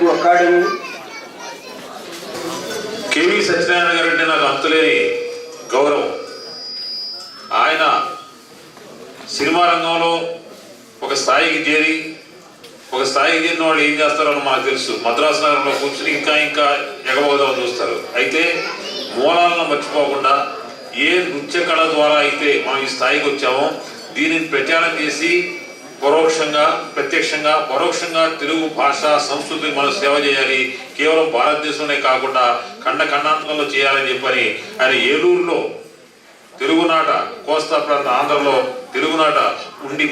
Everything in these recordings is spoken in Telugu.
తెలుగు అకాడమీ. కేవీ సత్యనారాయణ గారు అంటే నాకు అంతులేని గౌరవం. ఆయన సినిమా రంగంలో ఒక స్థాయికి చేరిన వాళ్ళు ఏం చేస్తారో మనకు తెలుసు. మద్రాసు నగరంలో కూర్చుని ఇంకా ఎగబోదామని చూస్తారు. అయితే మూలాలను మర్చిపోకుండా ఏ నృత్య కళ ద్వారా అయితే మనం ఈ స్థాయికి వచ్చామో దీనిని ప్రచారం చేసి ప్రత్యక్షంగా పరోక్షంగా తెలుగు భాష సంస్కృతికి మనం సేవ చేయాలి. కేవలం భారతదేశంలోనే కాకుండా ఖండాంతరంలో చేయాలని చెప్పని ఆయన ఏలూరులో తెలుగునాట, కోస్తా ప్రాంత ఆంధ్రలో తెలుగునాట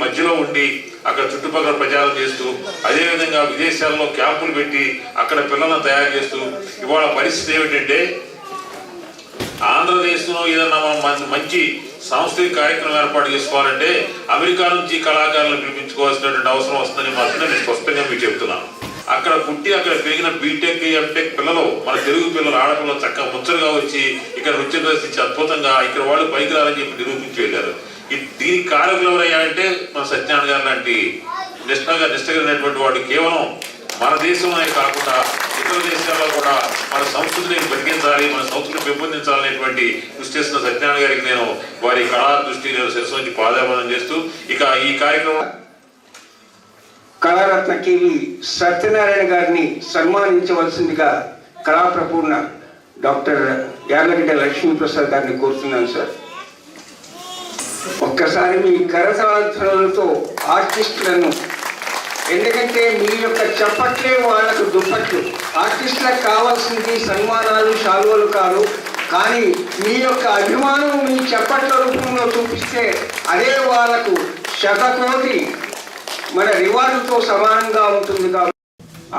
మధ్యలో ఉండి అక్కడ చుట్టుపక్కల ప్రచారం చేస్తూ, అదేవిధంగా విదేశాల్లో క్యాంపులు పెట్టి అక్కడ పిల్లలను తయారు చేస్తూ, ఇవాళ పరిస్థితి ఏమిటంటే ఆంధ్రదేశంలో ఏదన్నా మంచి సాంస్కృతిక కార్యక్రమం ఏర్పాటు చేసుకోవాలంటే అమెరికా నుంచి కళాకారులను పిలిపించుకోవాల్సినటువంటి అవసరం వస్తుందని మాత్రం నేను స్పష్టంగా మీకు చెప్తున్నాను. అక్కడ పుట్టి అక్కడ పెరిగిన బీటెక్ ఎంటెక్ పిల్లలు, మన తెలుగు పిల్లలు, ఆడపిల్లలు చక్కగా ముచ్చటగా వచ్చి ఇక్కడ నృత్యం ప్రదర్శించి అద్భుతంగా ఇక్కడ వాళ్ళు పైకి రాలని చెప్పి నిరూపించి వెళ్ళారు. దీనికి కారకులు ఎవరయ్యా అంటే మన సత్యనారాయణ గారు లాంటి నిష్టగలిగినటువంటి వాడు కేవలం మన దేశంలోనే కాకుండా ఇతర దేశాల్లో కూడా మన సంస్కృతిని బతికించాలి, మన సంస్కృతిని పెంపొందించాలనేటువంటి కృషి చేస్తున్న సత్యనారాయణ గారికి నేను వారి కళా దృష్టి శిరస్సు నుంచి పాదాభారం చేస్తూ ఇక ఈ కార్యక్రమం కళారత్న కేవీ సత్యనారాయణ గారిని సన్మానించవలసిందిగా కళాప్రపూర్ణ డాక్టర్ యార్లగడ్డ లక్ష్మీప్రసాద్ గారిని కోరుతున్నాను. సార్, ఒక్కసారి మీ కరతాళధ్వనులతో ఆర్టిస్టులను, ఎందుకంటే మీ యొక్క చప్పట్లే వాళ్ళకు దుప్పట్లు. ఆర్టిస్టులకు కావాల్సింది సన్మానాలు, శాలువలు కాదు, కానీ మీ యొక్క అభిమానం మీ చప్పట్ల రూపంలో చూపిస్తే అదే వాళ్ళకు శతకోటి మన రివార్డుతో సమానంగా ఉంటుంది.